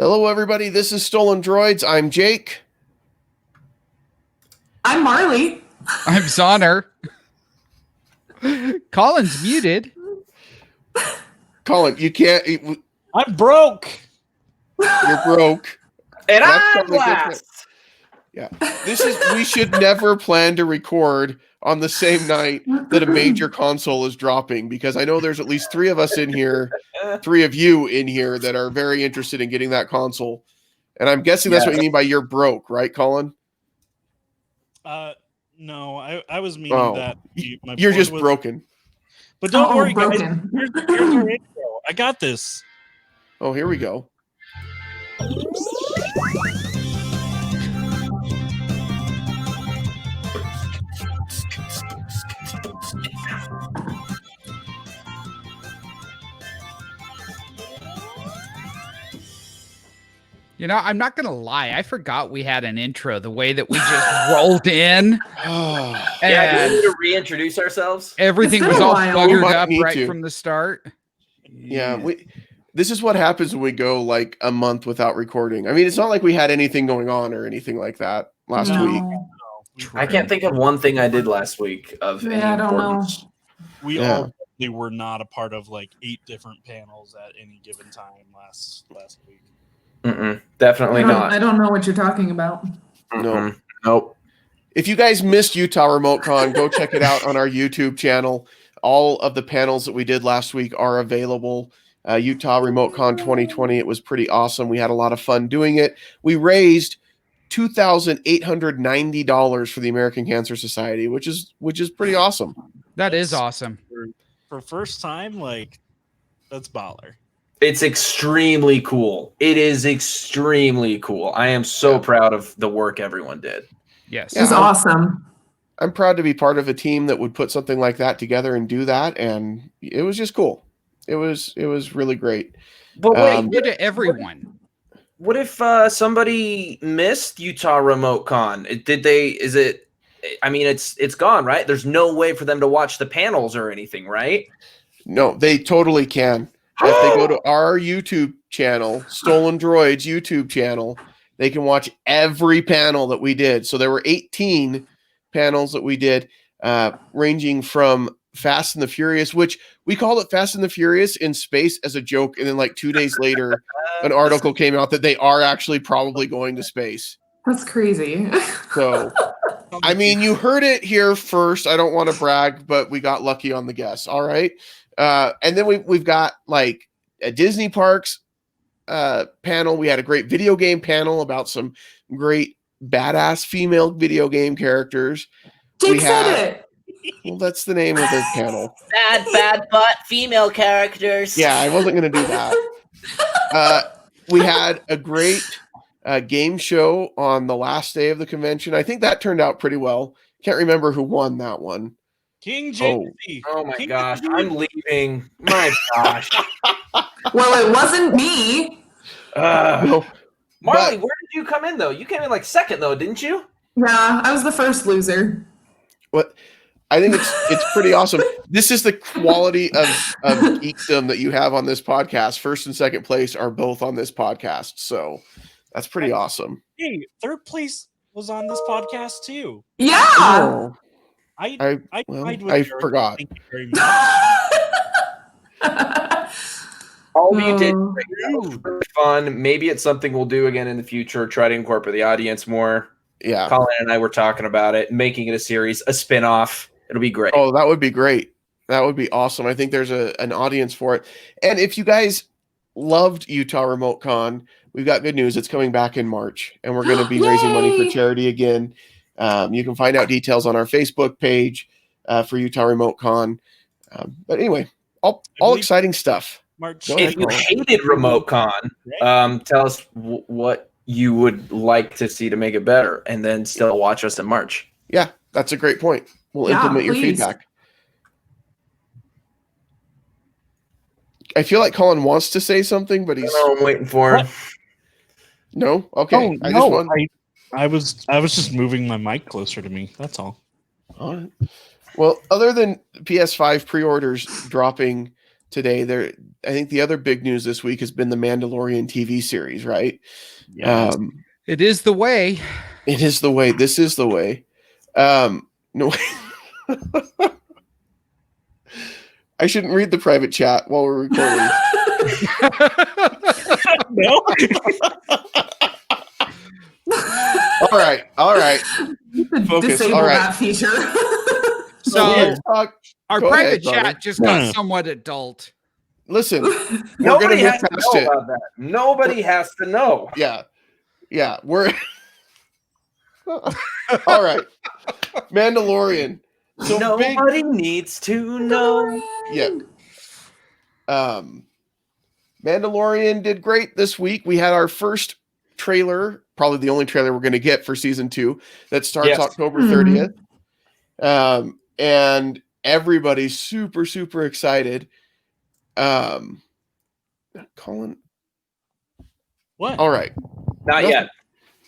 Hello, everybody. This is Stolen Droids. I'm Jake. I'm Marley. I'm Zonner. Colin's muted. Colin, you can't. I'm broke. You're broke. And I'm last. Yeah. We should never plan to record on the same night that a major console is dropping, because I know there's at least three of us in here, three of you in here that are very interested in getting that console. And I'm guessing that's what you mean by you're broke, right, Colin? No, I was meaning that you're just broken. But don't worry, broken. guys. Here's our intro. I got this. Oh, here we go. You know, I'm not going to lie. I forgot we had an intro the way that we just rolled in. Yeah, we need to reintroduce ourselves. Everything was all buggered up right from the start. Yeah, this is what happens when we go like a month without recording. I mean, it's not like we had anything going on or anything like that last week. I can't think of one thing I did last week of any importance. We all were not a part of like 8 different panels at any given time last week. Definitely not. I don't know what you're talking about. No. Nope. If you guys missed Utah Remote Con, go check it out on our YouTube channel. All of the panels that we did last week are available. Utah Remote Con 2020. It was pretty awesome. We had a lot of fun doing it. We raised $2,890 for the American Cancer Society, which is pretty awesome. That is awesome. For first time, like, that's baller. It's extremely cool. It is extremely cool. I am so proud of the work everyone did. Yes. It's awesome. I'm proud to be part of a team that would put something like that together and do that, and it was just cool. It was really great. But wait, to everyone. What if somebody missed Utah Remote Con? I mean, it's gone, right? There's no way for them to watch the panels or anything, right? No, they totally can. If they go to our YouTube channel, Stolen Droids YouTube channel, they can watch every panel that we did. So there were 18 panels that we did, ranging from Fast and the Furious, which we called it Fast and the Furious in space as a joke. And then like 2 days later, an article came out that they are actually probably going to space. That's crazy. So, I mean, you heard it here first. I don't want to brag, but we got lucky on the guess. All right. And then we've got like a Disney parks panel. We had a great video game panel about some great badass female video game characters. Jake said it. Well, that's the name of the panel. Bad butt female characters. Yeah, I wasn't going to do that. We had a great game show on the last day of the convention. I think that turned out pretty well. Can't remember who won that one. King JC. Oh my gosh, I'm leaving. My gosh. Well, it wasn't me. No, Marley, where did you come in though? You came in like second though, didn't you? Yeah, I was the first loser. What? I think it's pretty awesome. This is the quality of geekdom that you have on this podcast. First and second place are both on this podcast, so that's pretty awesome. Hey, third place was on this podcast too. Yeah. Oh. I forgot. Thank you very much. All you did was really fun. Maybe it's something we'll do again in the future. Try to incorporate the audience more. Yeah. Colin and I were talking about it, making it a series, a spin-off. It'll be great. Oh, that would be great. That would be awesome. I think there's an audience for it. And if you guys loved Utah Remote Con, we've got good news. It's coming back in March, and we're going to be raising money for charity again. You can find out details on our Facebook page for Utah Remote Con. But anyway, all exciting stuff. March. If you hated Remote Con, tell us what you would like to see to make it better, and then still watch us in March. Yeah, that's a great point. We'll implement your feedback. I feel like Colin wants to say something, but I'm waiting for him. No? Okay. I was just moving my mic closer to me. That's all. All right. Well, other than PS5 pre-orders dropping today. I think the other big news this week has been the Mandalorian TV series, right? Yes. It is the way. It is the way. This is the way. No, I shouldn't read the private chat while we're recording. No. All right. Focus. Disable All right. that feature. So our Go private ahead, chat brother. just got somewhat adult. Listen, Nobody gonna has move to past know it. about that. Nobody has to know. Yeah, we're all right. Mandalorian. So Nobody needs to know. Mandalorian did great this week. We had our first trailer, probably the only trailer we're going to get for season 2 that starts October 30th. And everybody's super, super excited. Colin. What? All right. Not Nothing. yet.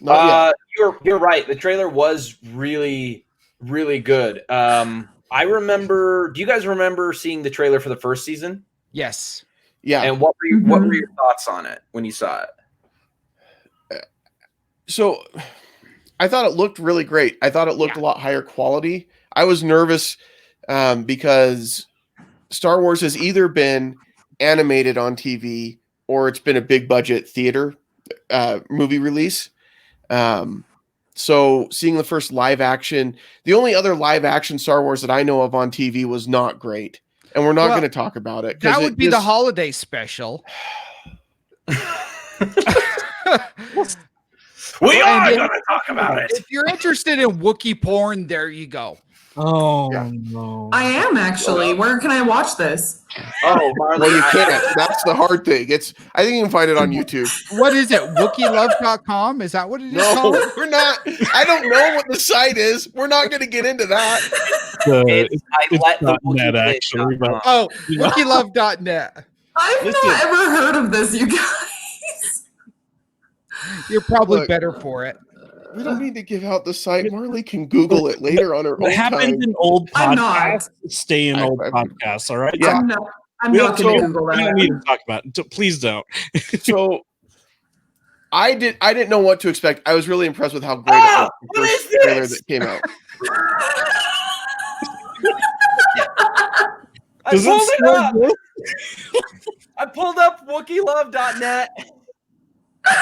Not yet. You're right. The trailer was really, really good. I remember. Do you guys remember seeing the trailer for the first season? Yes. Yeah. And what were your thoughts on it when you saw it? So I thought it looked really great. I thought it looked a lot higher quality. I was nervous because Star Wars has either been animated on TV or it's been a big budget theater movie release. So seeing the first live action, the only other live action Star Wars that I know of on TV was not great. And we're not going to talk about it. That would be the holiday special. We are going to talk about it. If you're interested in Wookiee porn, there you go. Oh, no. I am actually. Where can I watch this? Oh, Marley, well, you can't. That's the hard thing. I think you can find it on YouTube. What is it? WookieeLove.com? Is that what it is called? No, we're not. I don't know what the site is. We're not going to get into that. It's not net, actually, but Oh, WookieeLove.net. I've not ever heard of this, you guys. You're probably better for it. We don't need to give out the site. Marley can Google it later on her own what happens time. in old I'm podcasts stay in old podcasts, all right? Yeah. I'm not going to Google We don't that. need to talk about it. Please don't. So I didn't know what to expect. I was really impressed with how great it was. The first trailer that came out. I pulled it up. I pulled up WookieeLove.net.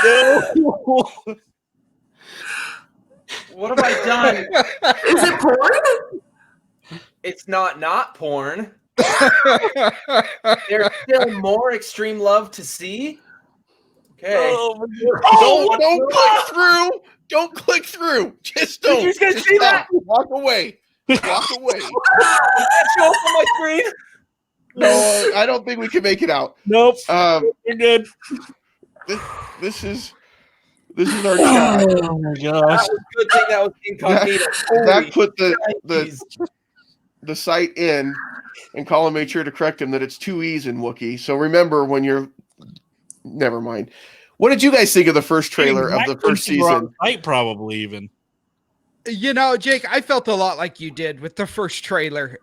No. What have I done? Is it porn? It's not porn. There's still more extreme love to see. Okay. Don't click through. Don't click through. Just don't. Did you guys Just see stop. that? Walk away. Walk away. Did that show up on my screen? No, I don't think we can make it out. Nope. You're good. This is our chat. Oh my gosh. That was a good thing that was incognito. That put Jeez. the site in, and Colin made sure to correct him that it's 2 E's in Wookiee. So remember when you're. Never mind. What did you guys think of the first trailer of the first season? Site probably even. You know, Jake, I felt a lot like you did with the first trailer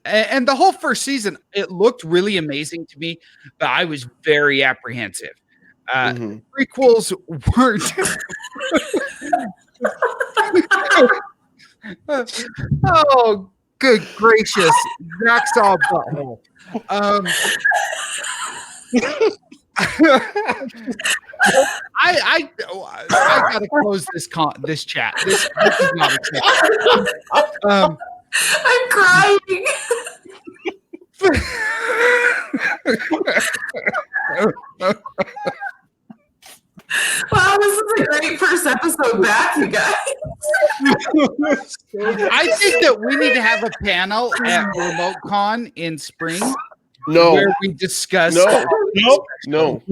and the whole first season, it looked really amazing to me, but I was very apprehensive. Prequels weren't. Oh, good gracious. Zach saw a butthole. I gotta close this chat. This is not acceptable. I'm crying. Wow, this is a great first episode back, you guys. I think that we need to have a panel at RemoteCon in spring. No. Where we discuss. No. No.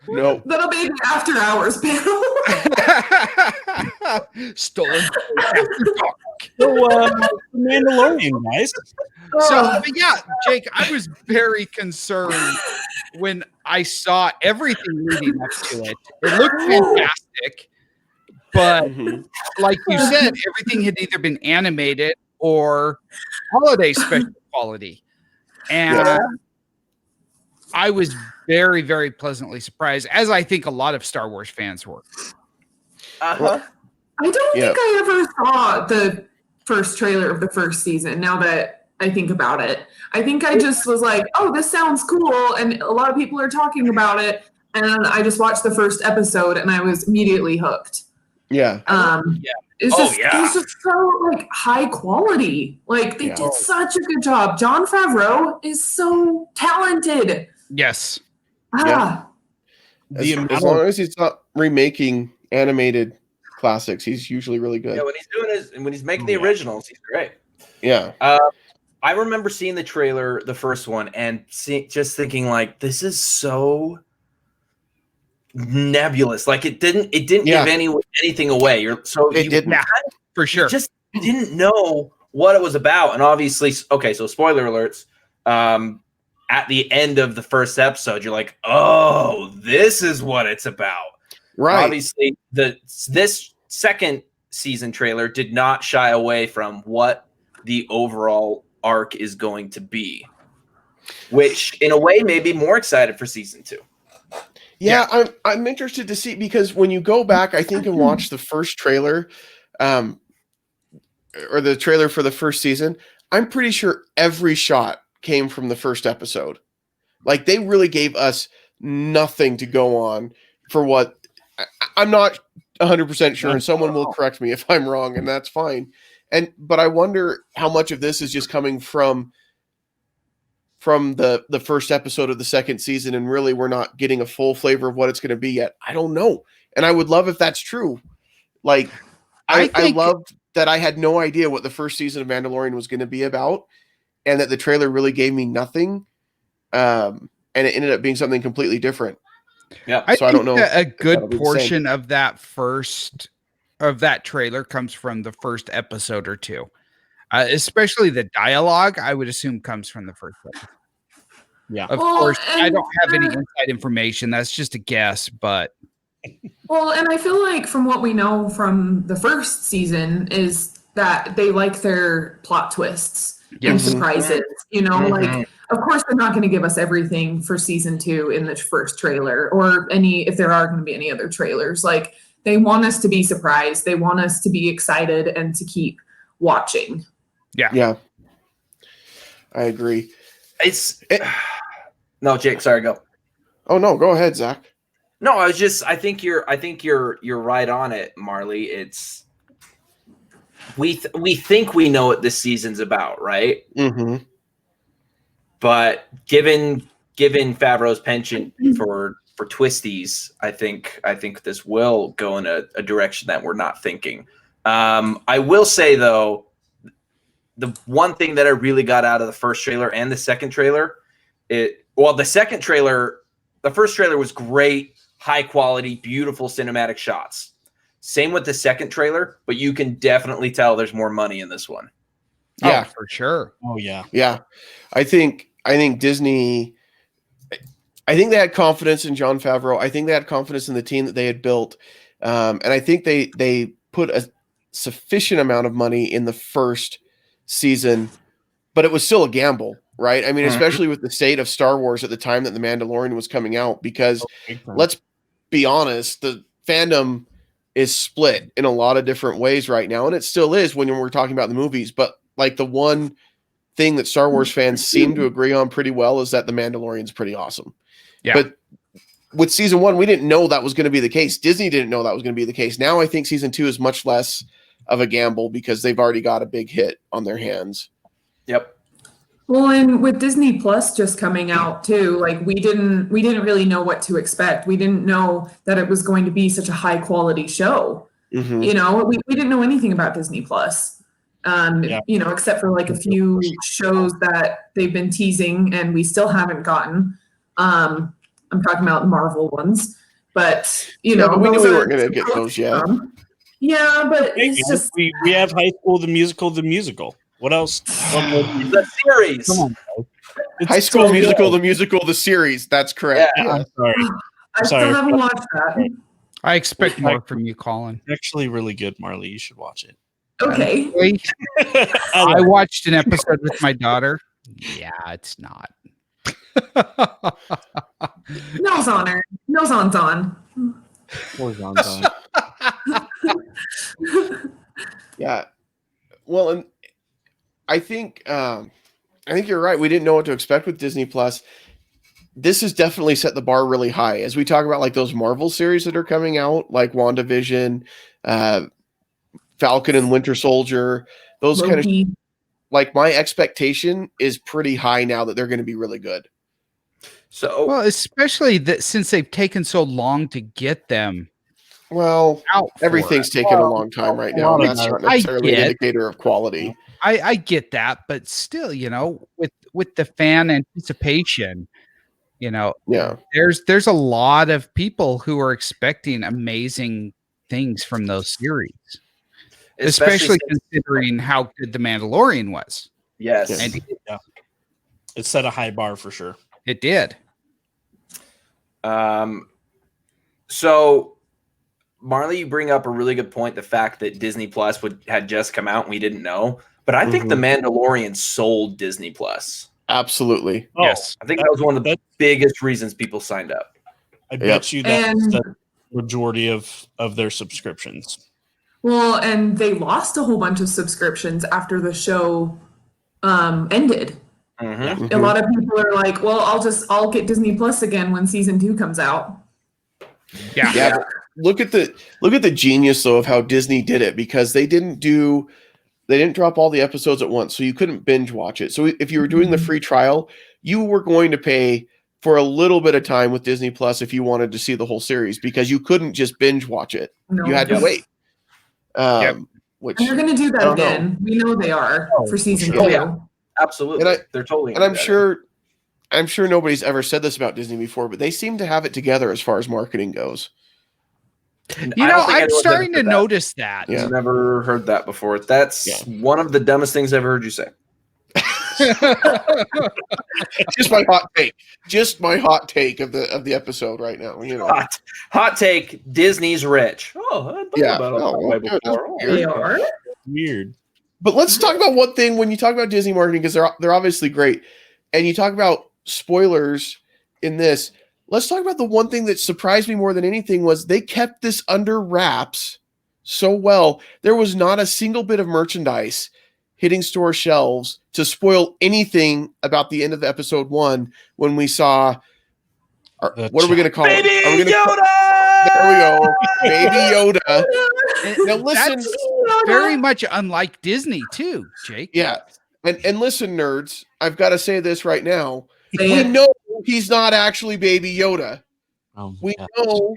No. That'll be the after hours panel. Stolen. So, Mandalorian, guys. So, but yeah, Jake, I was very concerned when I saw everything leading up to it. It looked fantastic, but like you said, everything had either been animated or holiday special quality. And Yeah. I was very, very pleasantly surprised, as I think a lot of Star Wars fans were. Uh-huh. I don't Yeah. think I ever saw the first trailer of the first season, now that I think about it. I think I just was like, oh, this sounds cool, and a lot of people are talking about it, and I just watched the first episode, and I was immediately hooked. Yeah. It's Oh, just, yeah. it's just so like high quality. Like they Yeah. did such a good job. Jon Favreau is so talented. Yes. Ah, The As amount long of as he's not remaking animated classics, he's usually really good. Yeah, when he's making the Yeah. originals, he's great. Yeah. I remember seeing the trailer, the first one, and just thinking like, this is so nebulous. Like it didn't Yeah. give anything away. You didn't. Yeah, for sure. just didn't know what it was about. And obviously, okay, so spoiler alerts. At the end of the first episode, you're like, oh, this is what it's about. Right. Obviously, this second season trailer did not shy away from what the overall arc is going to be, which in a way made me more excited for season 2. Yeah, I'm interested to see, because when you go back, I think, and watch the first trailer, or the trailer for the first season, I'm pretty sure every shot came from the first episode. Like they really gave us nothing to go on for what I'm not 100% sure, and someone will correct me if I'm wrong, and that's fine. But I wonder how much of this is just coming from the first episode of the second season, and really we're not getting a full flavor of what it's going to be yet. I don't know. And I would love if that's true. Like I loved that I had no idea what the first season of Mandalorian was going to be about, and that the trailer really gave me nothing. And it ended up being something completely different. Yeah. I So I think don't know that a that'll good be the portion of that trailer comes from the first episode or two. Especially the dialogue, I would assume, comes from the first episode. Yeah. Of Well, course, I and, don't have any inside information. That's just a guess, but well, and I feel like from what we know from the first season is that they like their plot twists and Yes. surprises. You know, Mhm. like of course they're not going to give us everything for season 2 in the first trailer, or if there are going to be any other trailers. Like they want us to be surprised. They want us to be excited and to keep watching. Yeah. I agree. No, Jake, sorry, go. Oh no, go ahead, Zach. No, I think you're right on it, Marley. It's we think we know what this season's about, right? Mm-hmm. But given Favreau's penchant for twisties, I think this will go in a direction that we're not thinking. I will say though, the one thing that I really got out of the first trailer and the second trailer, the first trailer was great, high quality, beautiful cinematic shots. Same with the second trailer, but you can definitely tell there's more money in this one. Yeah. oh, for sure. Oh yeah. Yeah. I think Disney, I think they had confidence in Jon Favreau. I think they had confidence in the team that they had built. And I think they put a sufficient amount of money in the first season, but it was still a gamble, right? I mean, especially with the state of Star Wars at the time that The Mandalorian was coming out, because let's be honest, the fandom is split in a lot of different ways right now. And it still is when we're talking about the movies, but like the one thing that Star Wars fans seem to agree on pretty well is that The Mandalorian's pretty awesome. Yeah. But with season 1, we didn't know that was going to be the case. Disney didn't know that was going to be the case. Now I think season 2 is much less of a gamble because they've already got a big hit on their hands. Yep. Well, and with Disney Plus just coming out too, like we didn't really know what to expect. We didn't know that it was going to be such a high quality show. Mm-hmm. You know, we didn't know anything about Disney Plus. You know, except for like a few shows that they've been teasing and we still haven't gotten. I'm talking about Marvel ones, but you know, but we knew those we are weren't going to get those yet. Yeah, but it's just we have High School the Musical. What else? The series. Come on, guys. It's High School so Musical, good. the musical, the series. That's correct. Yeah. I'm sorry. I Sorry. still haven't watched that. I expect more from you, Colin. It's actually really good, Marley. You should watch it. Okay. Wait, I watched an episode with my daughter. Yeah, it's not. Nose on her. Nose on's on. Poor Zonzon. Yeah. Well, and I think you're right. We didn't know what to expect with Disney Plus. This has definitely set the bar really high as we talk about like those Marvel series that are coming out, like WandaVision, Falcon and Winter Soldier, those kind of Loki. like my expectation is pretty high now that they're going to be really good. So Well, especially that since they've taken so long to get them Well, out. for everything's us. taking a long time right now, and that's not necessarily an get- indicator of quality. I get that, but still, with the fan anticipation, Yeah. there's a lot of people who are expecting amazing things from those series, especially since- considering how good The Mandalorian was. yes. Yes. And It set a high bar for sure. it did. So Marley, you bring up a really good point. The fact that Disney Plus had just come out and we didn't know, but I think The Mandalorian sold Disney Plus. Absolutely. Oh, Yes. I think that was one of the biggest reasons people signed up. I bet you that's And- the majority of their subscriptions. Well, and they lost a whole bunch of subscriptions after the show ended. Mhm. A lot of people are like, well, I'll get Disney Plus again when season 2 comes out. Yeah. Yeah. But look at the genius though of how Disney did it, because they didn't drop all the episodes at once, so you couldn't binge watch it. So if you were doing the free trial, you were going to pay for a little bit of time with Disney Plus if you wanted to see the whole series, because you couldn't just binge watch it. No. You had to Yep. wait. Yep. Which And they're going to do I that don't know. again. We know they are Oh, for season sure. 2. Oh, yeah. Absolutely. And They're totally. and I'm sure nobody's ever said this about Disney before, but they seem to have it together as far as marketing goes. I'm starting to notice that. Yeah. I've never heard that before. That's one of the dumbest things I've ever heard you say. Just my hot take. Just my hot take of the episode right now. Hot take. Disney's rich. Oh, I thought Yeah. about it that way before. Oh, They are. Weird. But let's talk about one thing when you talk about Disney marketing, because they're obviously great, and you talk about spoilers in this. Let's talk about the one thing that surprised me more than anything was they kept this under wraps so well. There was not a single bit of merchandise hitting store shelves to spoil anything about the end of episode 1 when we saw. What are we going to call it? Baby Are we gonna Yoda! There we go, Baby Yoda. Now listen. That's very much unlike Disney too, Jake. Yeah. And listen, nerds, I've got to say this right now. Say We it. know he's not actually Baby Yoda. We Yeah. know.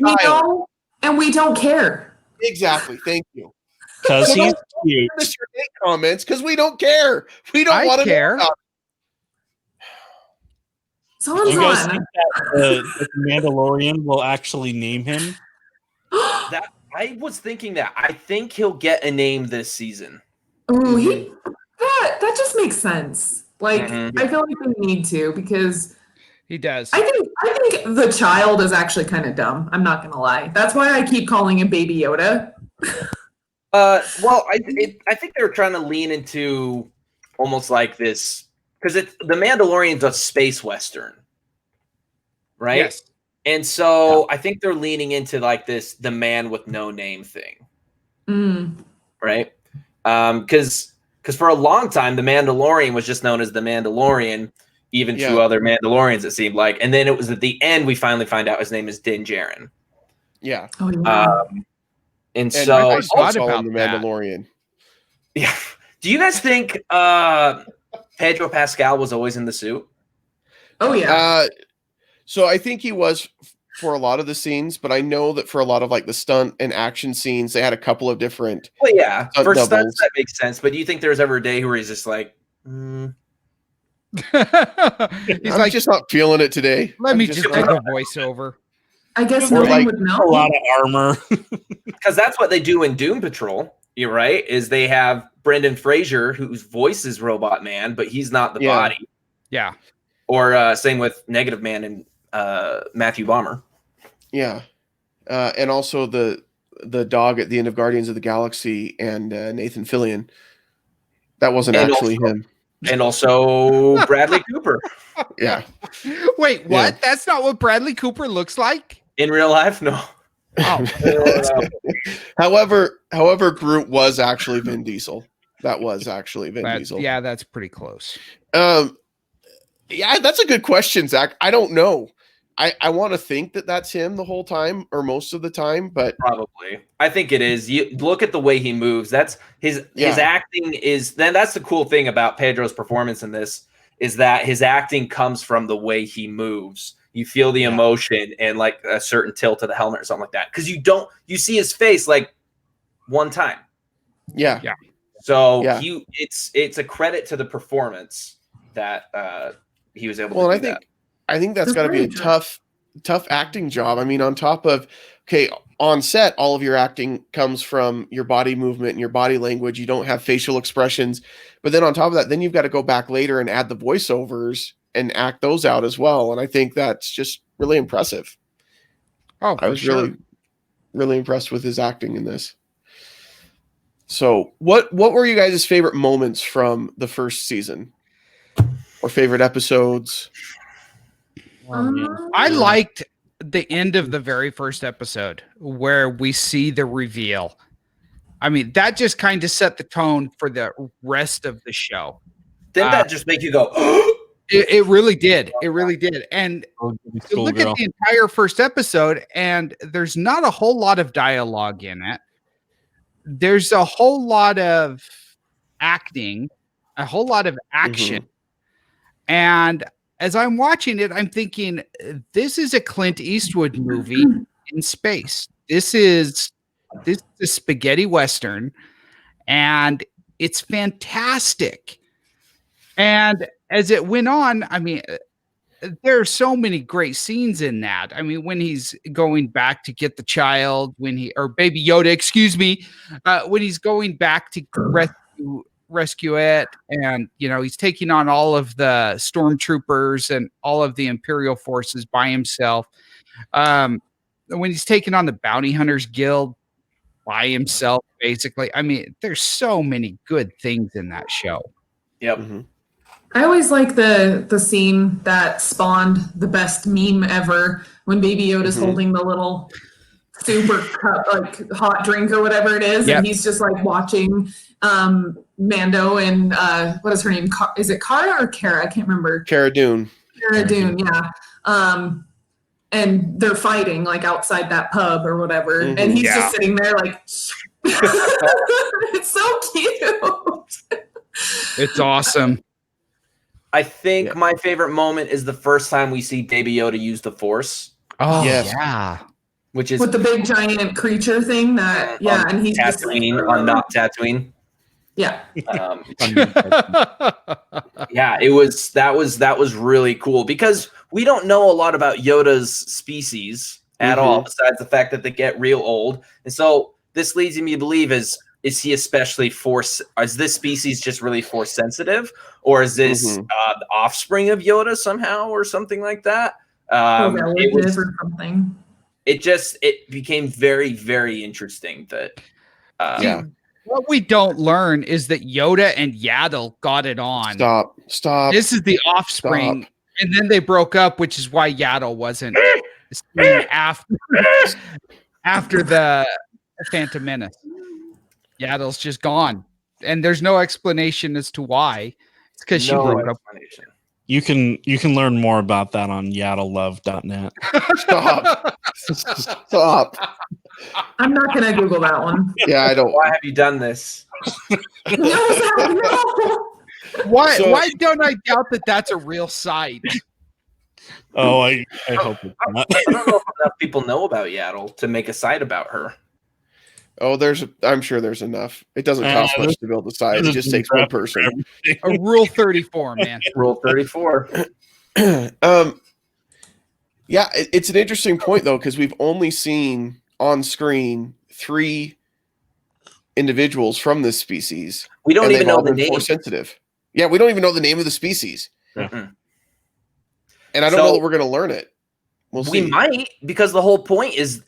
We know, and we don't care. Exactly. Thank you. Because So he's don't cute. send us your hate comments because we don't care. We don't I want to care. know about Someone's You guys on. think that the Mandalorian will actually name him? That I was thinking that. I think he'll get a name this season. Ooh, that just makes sense. Like, Mhm. I feel like they need to, because He does. I think the child is actually kind of dumb. I'm not gonna lie. That's why I keep calling him Baby Yoda. Well, I think they were trying to lean into almost like this because the Mandalorian's a space western, right? Yes. And so I think they're leaning into like the man with no name thing, right? Because for a long time the Mandalorian was just known as the Mandalorian, even to other Mandalorians it seemed like, and then it was at the end we finally find out his name is Din Djarin. Yeah. Oh, yeah. And And so I forgot also about the that. Mandalorian. yeah. Do you guys think Pedro Pascal was always in the suit? Oh, yeah. So I think he was for a lot of the scenes, but I know that for a lot of like the stunt and action scenes, they had a couple of different. Well, yeah, Stunt for doubles. stunts that makes sense. But do you think there's ever a day where he's just like, He's I'm like, just not feeling it today. let I'm me just not- take a voiceover. I guess or no one like- would A know. lot of armor. because that's what they do in Doom Patrol. You're right. Is they have Brendan Fraser, whose voice is Robot Man, but he's not the Yeah. body. Yeah. Or same with Negative Man and Matthew Bomber. Yeah. And also the the dog at the end of Guardians of the Galaxy and Nathan Fillion. That wasn't And actually also- him. And also Bradley Cooper Yeah. Wait, what? Yeah. That's not what Bradley Cooper looks like? in real life. No. Oh, However, Groot was actually Vin Diesel. That was actually Vin Diesel. yeah, that's pretty close. Yeah, that's a good question, Zach. I don't know. I want to think that that's him the whole time or most of the time, but Probably. I think it is. You look at the way he moves. That's his acting is then that's the cool thing about Pedro's performance in this is that his acting comes from the way he moves. You feel the emotion and like a certain tilt of the helmet or something like that. Because you see his face like one time. yeah. So Yeah. it's a credit to the performance that he was able Well, to and do that. I think that's got to be a tough acting job. I mean, on top of on set, all of your acting comes from your body movement and your body language. You don't have facial expressions, but then on top of that, then you've got to go back later and add the voiceovers and act those out as well. And I think that's just really impressive. Oh, I was really impressed with his acting in this. So, what were you guys' favorite moments from the first season, or favorite episodes? I liked the end of the very first episode where we see the reveal. I mean, that just kind of set the tone for the rest of the show. Didn't that just make you go, It really did. It really did. And you look at the entire first episode, and there's not a whole lot of dialogue in it. There's a whole lot of acting, a whole lot of action. And as I'm watching it, I'm thinking, this is a Clint Eastwood movie in space. This is a spaghetti Western, and it's fantastic. And as it went on, I mean, there are so many great scenes in that. I mean, when he's going back to get the child, or Baby Yoda, excuse me, when he's going back to rescue it, and he's taking on all of the stormtroopers and all of the Imperial forces by himself. When he's taking on the Bounty Hunters Guild by himself, basically. I mean, there's so many good things in that show. Yep. I always like the scene that spawned the best meme ever when Baby Yoda's holding the little super cup, like hot drink or whatever it is, and he's just like watching Mando and what is her name? Is it Cara or Kara? I can't remember. Cara Dune. Cara Dune, yeah. And they're fighting like outside that pub or whatever, and he's just sitting there like, it's so cute. It's awesome. I think my favorite moment is the first time we see Baby Yoda use the Force. Oh, yes. yeah. Which is with the big giant creature thing that, and he's Tatooine, just on not Tatooine. Yeah. That was really cool because we don't know a lot about Yoda's species at all, besides the fact that they get real old. And so this leads me to believe is he especially is this species just really force sensitive, or is this the offspring of Yoda somehow or something like that? Relative or something. It became very, very interesting that What we don't learn is that Yoda and Yaddle got it on. Stop. This is the offspring. Stop. And then they broke up, which is why Yaddle wasn't after the Phantom Menace. Yaddle's just gone. And there's no explanation as to why. It's because she broke up. You can learn more about that on yaddlelove.net. Stop. I'm not gonna Google that one. Yeah, I don't. Why have you done this? No. Why don't I doubt that that's a real site? Oh, I hope it's not. I don't know if enough people know about Yaddle to make a site about her. Oh, I'm sure there's enough. It doesn't cost much to build a site. It just takes one person. A Rule 34, man. Rule 34. Yeah, it's an interesting point though, because we've only seen on screen 3 individuals from this species. We don't even know the name. Force sensitive. Yeah, we don't even know the name of the species. Mm-mm. And I don't know that we're going to learn it. We'll see. We might, because the whole point is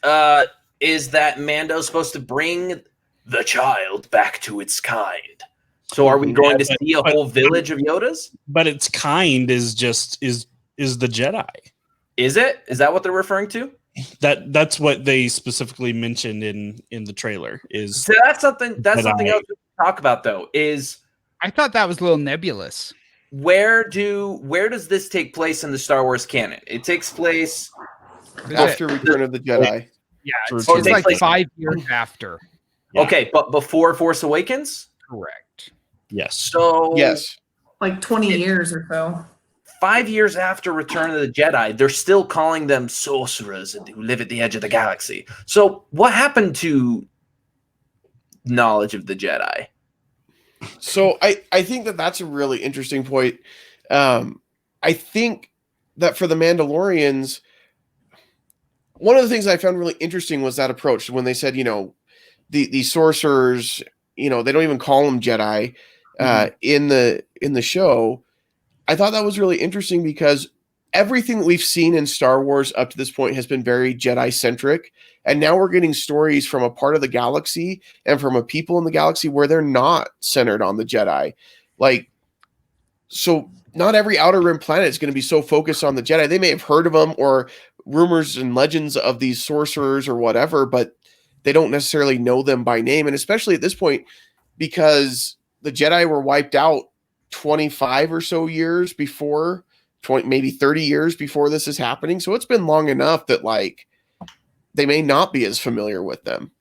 is that Mando's supposed to bring the child back to its kind. So are we going to see a whole village of Yodas? But its kind is the Jedi. Is it? Is that what they're referring to? That's what they specifically mentioned in the trailer. Is So that's something else to talk about, though. Is I thought that was a little nebulous. where does this take place in the Star Wars canon? It takes place After Return of the Jedi. Yeah, It's it's like like- 5 years after. Yeah. Okay, but before Force Awakens. Correct. yes. So Yes. Like 20 years or so. 5 years after Return of the Jedi, they're still calling them sorcerers who live at the edge of the galaxy. So what happened to knowledge of the Jedi? So I think that's a really interesting point. I think that for the Mandalorians, one of the things I found really interesting was that approach when they said, the sorcerers, they don't even call them Jedi in the show. I thought that was really interesting because everything that we've seen in Star Wars up to this point has been very Jedi centric. And now we're getting stories from a part of the galaxy and from a people in the galaxy where they're not centered on the Jedi. So not every Outer Rim planet is going to be so focused on the Jedi. They may have heard of them or rumors and legends of these sorcerers or whatever, but they don't necessarily know them by name. And especially at this point, because the Jedi were wiped out 25 or so years before, maybe 30 years before this is happening. So it's been long enough that they may not be as familiar with them.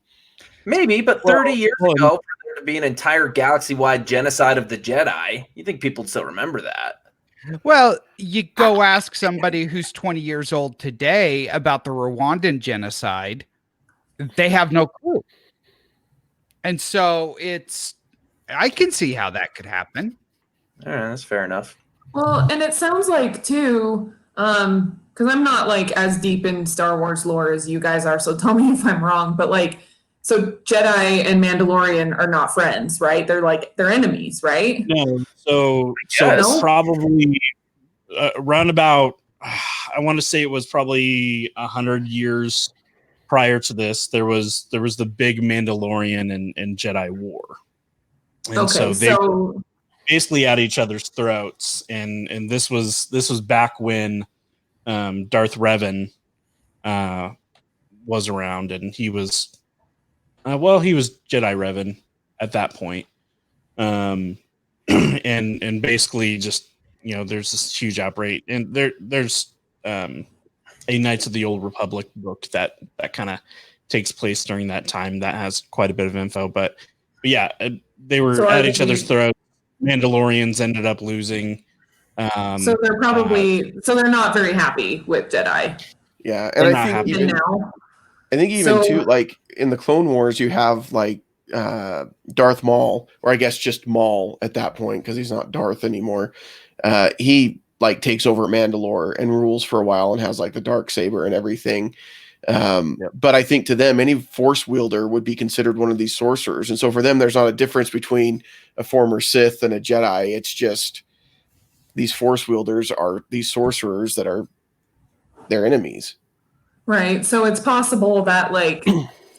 Maybe, but 30 years ago, for there to be an entire galaxy-wide genocide of the Jedi, you think people still remember that? Well, you go ask somebody who's 20 years old today about the Rwandan genocide. They have no clue. And so I can see how that could happen. All right, that's fair enough. Well, and it sounds like too, because I'm not as deep in Star Wars lore as you guys are, so tell me if I'm wrong. But so Jedi and Mandalorian are not friends, right? They're enemies, right? No, so Yes. probably around about, I want to say it was probably 100 years prior to this. There was the big Mandalorian and Jedi war, and so they were basically at each other's throats. And this was back when Darth Revan was around, and he was Jedi Revan at that point. And basically just, there's this huge outbreak, and there's a Knights of the Old Republic book that kind of takes place during that time that has quite a bit of info, but yeah, they were at each other's throats. Mandalorians ended up losing. So they're probably they're not very happy with Jedi. Yeah, and I think even too, in the Clone Wars, you have Darth Maul, or I guess just Maul at that point because he's not Darth anymore. He takes over Mandalore and rules for a while and has the dark saber and everything. But I think to them, any Force wielder would be considered one of these sorcerers, and so for them, there's not a difference between a former Sith and a Jedi. It's just these Force wielders are these sorcerers that are their enemies. Right. So it's possible that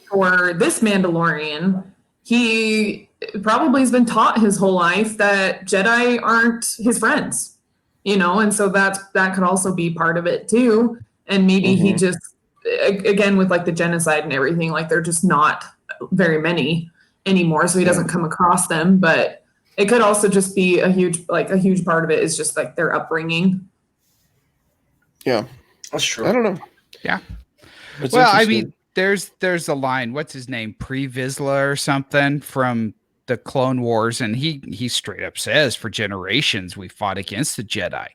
for this Mandalorian, he probably has been taught his whole life that Jedi aren't his friends, and so that could also be part of it too. And maybe he just, again, with the genocide and everything, they're just not very many anymore. So he doesn't come across them, but it could also just be a huge part of it is just their upbringing. Yeah, that's true. I don't know. Yeah. It's Well, I mean, there's a line, what's his name? Pre Vizsla or something from the Clone Wars. And he straight up says for generations, we fought against the Jedi.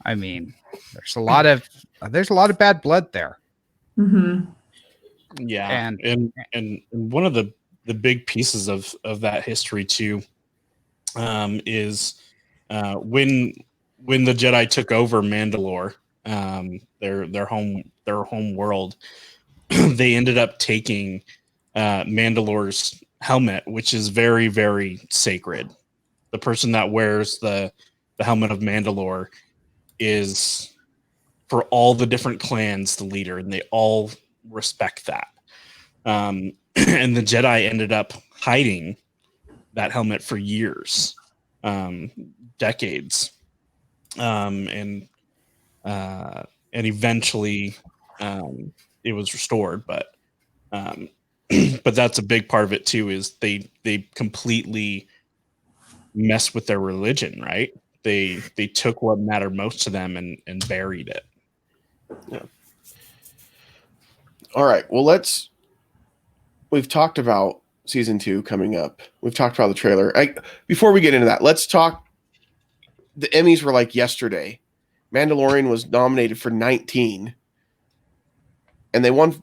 I mean, there's a lot of bad blood there. Mm-hmm. Yeah. And one of the big pieces of that history too, is when the Jedi took over Mandalore, their home world, they ended up taking Mandalore's helmet, which is very, very sacred. The person that wears the helmet of Mandalore is, for all the different clans, the leader, and they all respect that. and the Jedi ended up hiding that helmet for years, decades, and eventually it was restored. But but that's a big part of it too. Is they completely messed with their religion, right? They took what mattered most to them and buried it. Yeah. All right. Well, we've talked about season 2 coming up. We've talked about the trailer. Before we get into that, let's talk. The Emmys were like yesterday. Mandalorian was nominated for 19, and it won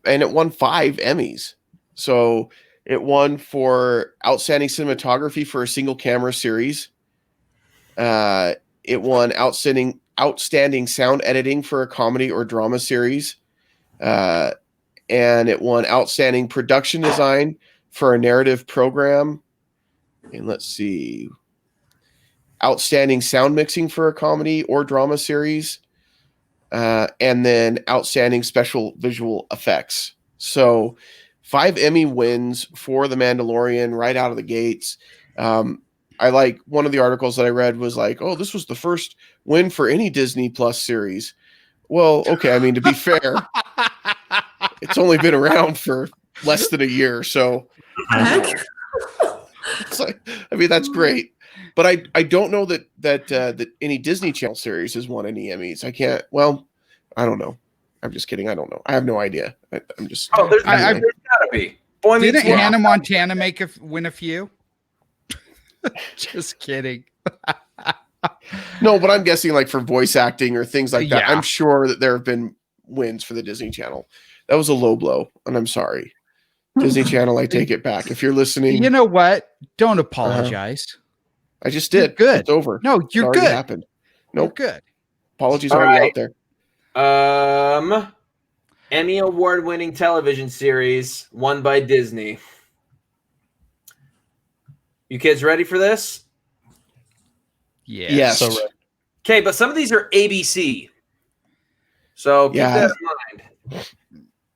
5 Emmys. So it won for outstanding cinematography for a single camera series. It won outstanding sound editing for a comedy or drama series. And it won outstanding production design for a narrative program. And let's see, outstanding sound mixing for a comedy or drama series. And then outstanding special visual effects. So 5 Emmy wins for The Mandalorian right out of the gates. I like one of the articles that I read was like, oh, this was the first win for any Disney Plus series. Well, okay. I mean, to be fair, it's only been around for less than a year. So it's like, I mean, that's great. But I don't know that any Disney Channel series has won any Emmys. I don't know. I'm just kidding. I don't know. I have no idea. I'm just. Oh, there's gotta be. Boy Didn't Meets World. Hannah Montana win a few? Just kidding. No, but I'm guessing like for voice acting or things like that. Yeah. I'm sure that there have been wins for the Disney Channel. That was a low blow, and I'm sorry. Disney Channel, I take it back. If you're listening, You know what? Don't apologize. I just did. You're good. It's over. No, It you're already good. happened. You're Nope. good. Apologies All already right. out there. Emmy award-winning television series won by Disney. You kids ready for this? Yes. So Okay, but some of these are ABC. So keep that in mind.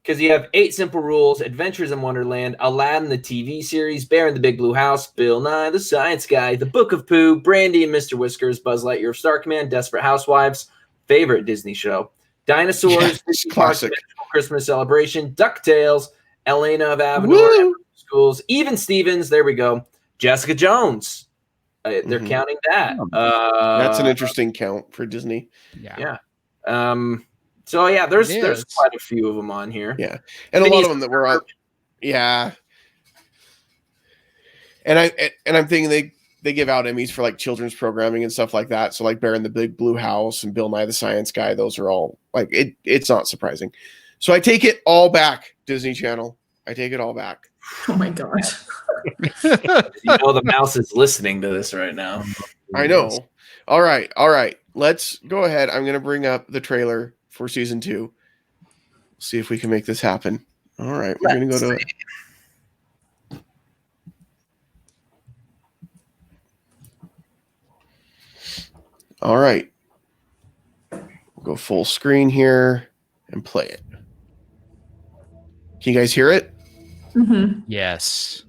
Because you have 8 Simple Rules, Adventures in Wonderland, Aladdin the TV series, Bear in the Big Blue House, Bill Nye the Science Guy, The Book of Pooh, Brandy and Mr. Whiskers, Buzz Lightyear of Star Command, Desperate Housewives, favorite Disney show, Dinosaurs, Disney Parks classic. Magical Christmas Celebration, DuckTales, Elena of Avenor, Woo! Schools, Even Stevens, there we go, Jessica Jones. They're Mhm. counting that. That's an interesting count for Disney. Yeah. So yeah, there's It there's is. quite a few of them on here. Yeah, and a lot of them that were on. Yeah, and I'm thinking they give out Emmys for like children's programming and stuff like that. So like Bear in the Big Blue House and Bill Nye the Science Guy, those are all like it's not surprising. So I take it all back, Disney Channel. I take it all back. Oh my gosh. You know the mouse is listening to this right now. I know. All right. Let's go ahead. I'm going to bring up the trailer for season 2. See if we can make this happen. All right. We're going to go to. All right. We'll go full screen here and play it. Can you guys hear it? Mm-hmm. Yes.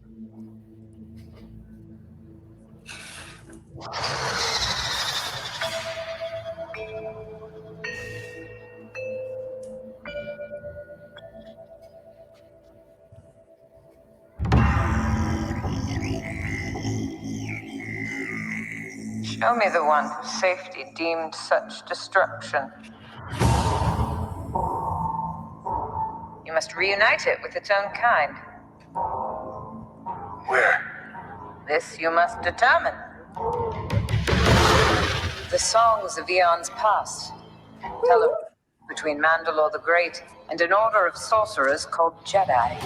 Show me the one whose safety deemed such destruction. You must reunite it with its own kind. Where? This you must determine. The songs of eons past tell of between Mandalore the Great and an order of sorcerers called Jedi.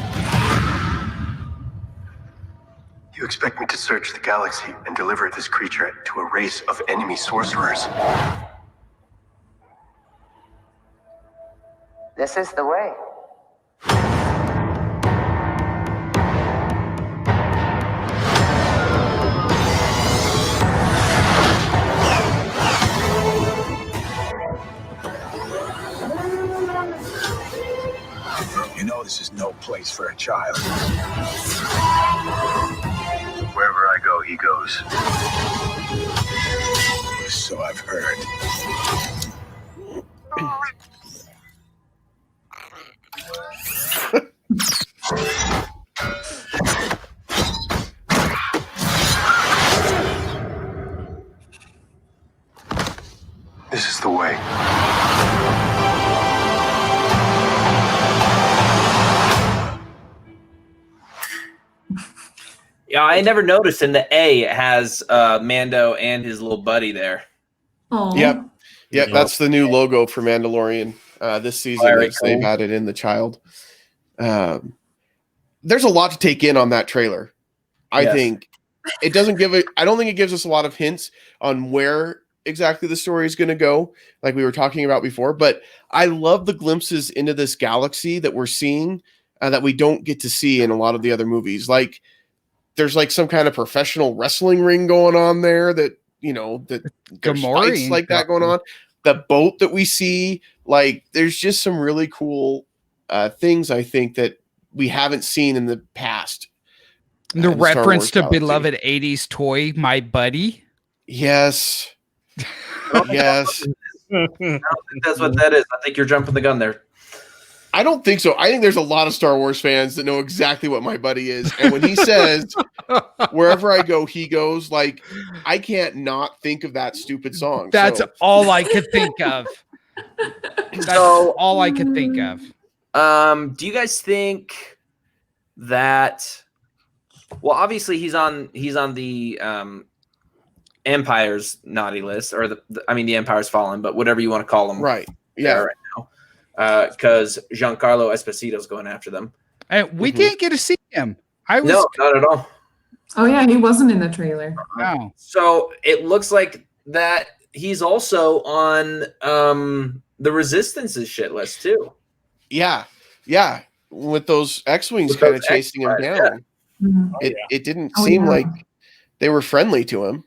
You expect me to search the galaxy and deliver this creature to a race of enemy sorcerers? This is the way. You know This is no place for a child. Wherever I go, he goes. So I've heard. This is the way. Yeah, I never noticed in the A it has Mando and his little buddy there. Aw. Yep, that's the new logo for Mandalorian this season. Very They've cool. added in the child. There's a lot to take in on that trailer. I Yes. think it doesn't give I don't think it gives us a lot of hints on where exactly the story is going to go, like we were talking about before. But I love the glimpses into this galaxy that we're seeing that we don't get to see in a lot of the other movies. Like there's like some kind of professional wrestling ring going on there that, you know, that there's fights like that going on. The boat that we see, like there's just some really cool things I think that we haven't seen in the past. The in Star reference Wars to galaxy. beloved 80s toy, My Buddy. Yes. Yes. I don't think that's what that is. I think you're jumping the gun there. I don't think so. I think there's a lot of Star Wars fans that know exactly what My Buddy is. And when he says, wherever I go, he goes, like, I can't not think of that stupid song. That's So, all I could think of. That's all I could think of. Do you guys think that? Well, obviously he's on the Empire's naughty list, or the Empire's Fallen, but whatever you want to call them, right. Yeah. right now, because Giancarlo Esposito's going after them. And we didn't get to see him. No, not at all. Oh yeah, he wasn't in the trailer. No. So it looks like that he's also on the Resistance's shit list too. Yeah. Yeah. With those X-Wings With kind those of chasing him X-Wings, down. Mhm. It didn't Oh, seem yeah. like they were friendly to him.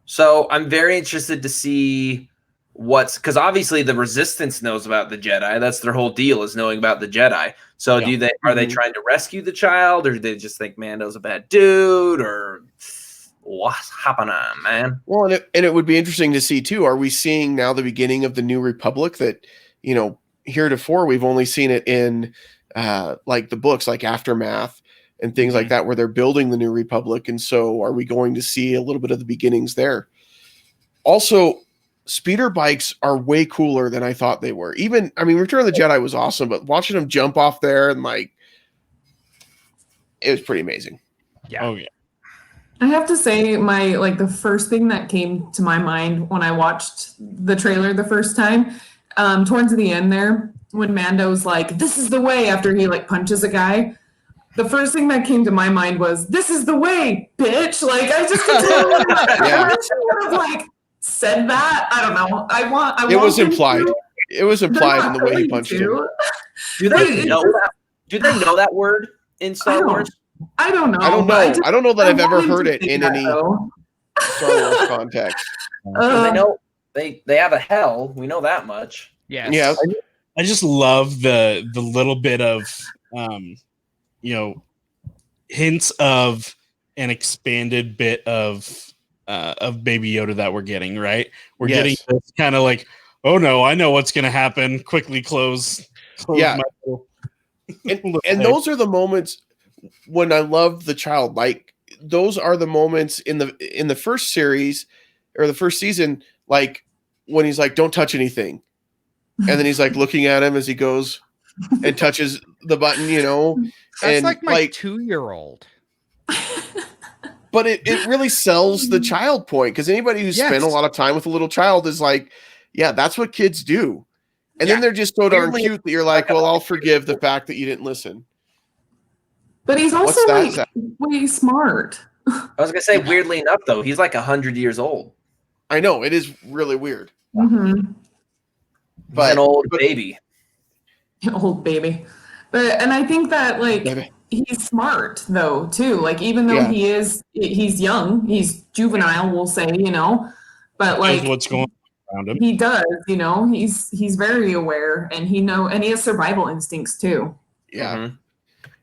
So I'm very interested to see because obviously the Resistance knows about the Jedi. That's their whole deal, is knowing about the Jedi. So Yeah. are they trying to rescue the child, or do they just think Mando's a bad dude, or what's happening, man? Well, and it would be interesting to see too. Are we seeing now the beginning of the New Republic that, you know, heretofore we've only seen it in like the books, like Aftermath and things like that, where they're building the New Republic. And so are we going to see a little bit of the beginnings there? Also, speeder bikes are way cooler than I thought they were. Even, I mean, Return of the Jedi was awesome, but watching them jump off there and like, it was pretty amazing. Yeah. Oh yeah. I have to say, the first thing that came to my mind when I watched the trailer the first time, towards the end there, when Mando's like, "This is the way," after he like punches a guy, the first thing that came to my mind was, "This is the way, bitch!" Like I just could tell, I wish I would have like said that. I don't know. It was him implied. to. It was They're implied not in the way he going punched him. to. Do they know that? Do they know that word in I Star don't- Wars? I don't know. I don't but know. I don't know that I've ever want him heard to it say in that, any though. Star Wars context. They know they have a hell. We know that much. Yes. Yeah. I just love the little bit of hints of an expanded bit of Baby Yoda that we're getting, right? We're Yes. getting this kind of like, oh no, I know what's gonna happen. Quickly close Yeah. my little And thing. those are the moments when I love the child. Like those are the moments in the first series or the first season, like when he's like, "Don't touch anything," and then he's like looking at him as he goes and touches the button, you know. That's and like my 2-year-old. But it really sells the child point, because anybody who's spent a Yes. lot of time with a little child is like, yeah, that's what kids do. And then they're just so darn Weirdly- cute that you're like, well, I'll forgive the fact that you didn't listen. But he's also What's that, like Zach? way smart. I was gonna say, weirdly enough, though, he's like 100 years old. I know, it is really weird. Mm-hmm. He's But an old baby. Old baby. And I think that Baby. he's smart though too. Like even though Yeah. he's young, he's juvenile, we'll say, you know. But Knows like what's going on around him. he does, you know, he's very aware, and he has survival instincts too. Yeah. Mhm.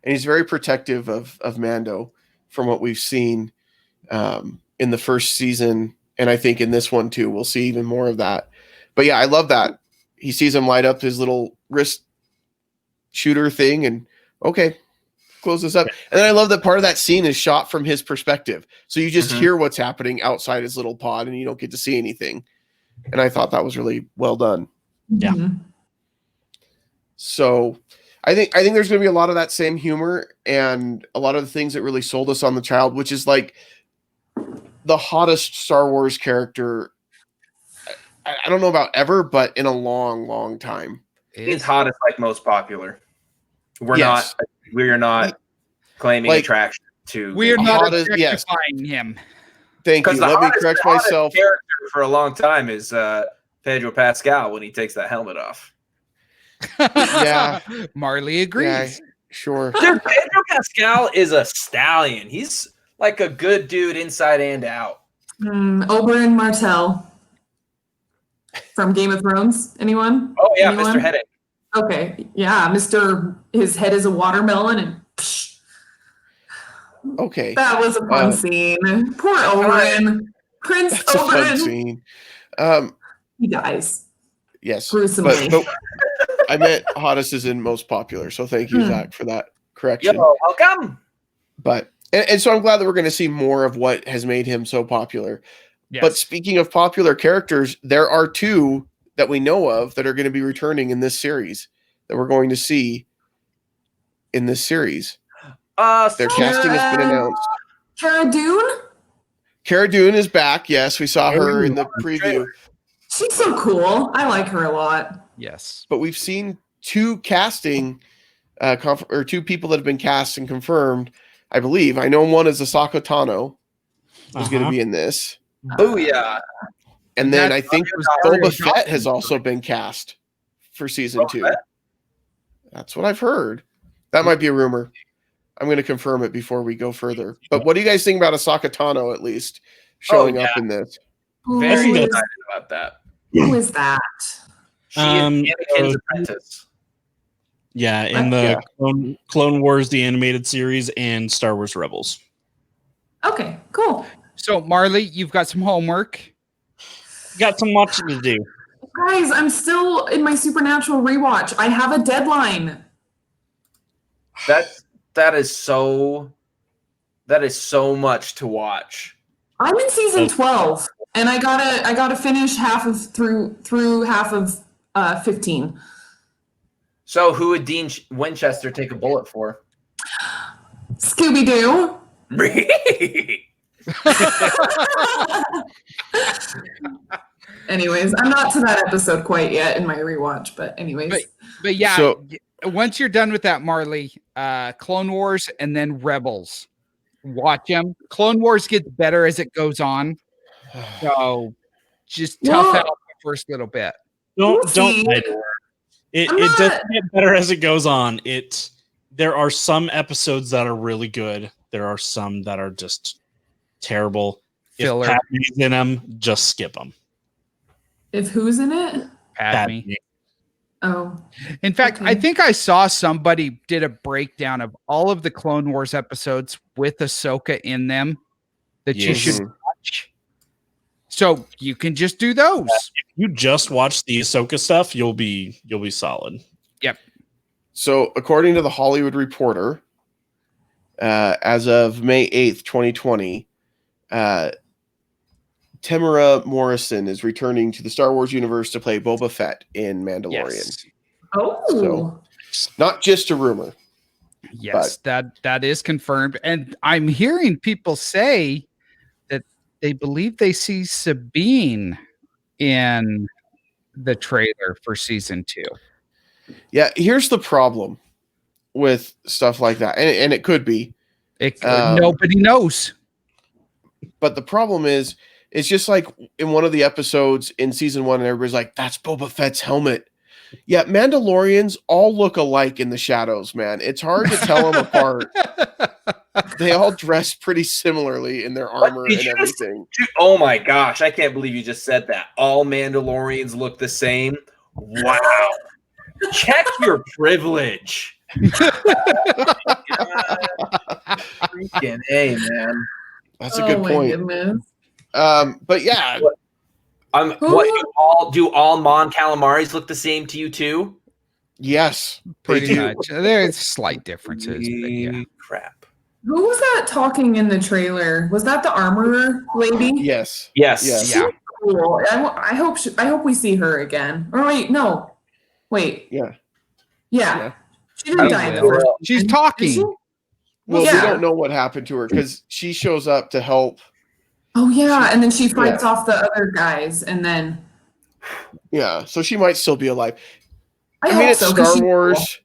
And he's very protective of Mando from what we've seen in the first season. And I think in this one too, we'll see even more of that. But yeah, I love that. He sees him light up his little wrist shooter thing and okay, close this up. And then I love that part of that scene is shot from his perspective. So you just hear what's happening outside his little pod and you don't get to see anything. And I thought that was really well done. Yeah. Mhm. So I think there's going to be a lot of that same humor and a lot of the things that really sold us on the child, which is like the hottest Star Wars character. I don't know about ever, but in a long, long time. He's hottest, like most popular. We're Yes. not claiming Like, attraction to. We are The not hottest- yes. objectifying him. Thank you. Because the Let me hottest- correct the hottest myself. character for a long time is Pedro Pascal when he takes that helmet off. Yeah. Marley agrees. Yeah, sure. Dude, Pedro Pascal is a stallion. He's like a good dude inside and out. Oberyn Martell from Game of Thrones. Anyone? Oh yeah, Anyone? Mr. Headache. Okay, yeah, Mr. His head is a watermelon, and psh, Okay. that was a fun scene. Poor Oberyn, Prince That's a fun Oberyn. scene. He dies Yes. gruesomely. But I meant hottest is in most popular. So thank you, Zach, for that correction. Yo, welcome. But and so I'm glad that we're going to see more of what has made him so popular. Yes. But speaking of popular characters, there are two that we know of that are going to be returning in this series that we're going to see in this series. Their casting has been announced. Cara Dune? Cara Dune is back. Yes, we saw her in the preview. She's so cool. I like her a lot. Yes. But we've seen two casting or two people that have been cast and confirmed. I believe. I know one is Ahsoka Tano who's going to be in this. Oh yeah. And then That's I think Boba Fett has also been cast for season 2. That's what I've heard. That might be a rumor. I'm going to confirm it before we go further. But what do you guys think about Ahsoka Tano, at least, showing up in this? Very Who is- excited about that. Who is that? She is Anakin's apprentice. Yeah, in the Clone Wars, the animated series, and Star Wars Rebels. Okay, cool. So, Marley, you've got some homework. Got some watching to do. Guys, I'm still in my Supernatural rewatch. I have a deadline. That is so much to watch. I'm in season 12, and I gotta finish through half of 15. So who would Dean Winchester take a bullet for? Scooby Doo. Anyways, I'm not to that episode quite yet in my rewatch, but anyways. But yeah, So- once you're done with that, Marley, Clone Wars and then Rebels, watch them. Clone Wars gets better as it goes on, so just tough out the first little bit. Don't See? lie to her. It does get better as it goes on. There are some episodes that are really good. There are some that are just terrible. Filler. If Padme's in them, just skip them. If who's in it? Padme. Oh. In fact, I think I saw somebody did a breakdown of all of the Clone Wars episodes with Ahsoka in them that you should watch. So you can just do those. If you just watch the Ahsoka stuff, you'll be solid. Yep. So, according to the Hollywood Reporter, as of May 8th, 2020, Temuera Morrison is returning to the Star Wars universe to play Boba Fett in Mandalorian. Yes. Oh. So, not just a rumor. Yes, that is confirmed. And I'm hearing people say that they believe they see Sabine in the trailer for season 2. Yeah, here's the problem with stuff like that. And it could be. Nobody knows. But the problem is, it's just like in one of the episodes in season 1, and everybody's like, that's Boba Fett's helmet. Yeah, Mandalorians all look alike in the shadows, man. It's hard to tell them apart. They all dress pretty similarly in their armor and everything. Oh my gosh, I can't believe you just said that. All Mandalorians look the same. Wow. Check your privilege. Freaking A, man. That's a good point. Goodness. But yeah, Do all Mon Calamaris look the same to you too? yes, Pretty much. There's slight differences, but yeah. Crap. Who was that talking in the trailer? Was that the armorer lady? yes, Yes. yes. Yeah. Cool. I hope we see her again. Or wait, no. Wait. Yeah. Yeah. She didn't die in the first. She's Did talking. she? Well, Yeah. we don't know what happened to her because she shows up to help. Oh yeah, and then she fights off the other guys, and then Yeah, so she might still be alive. I mean, hope it's so, 'cause Star she- Wars.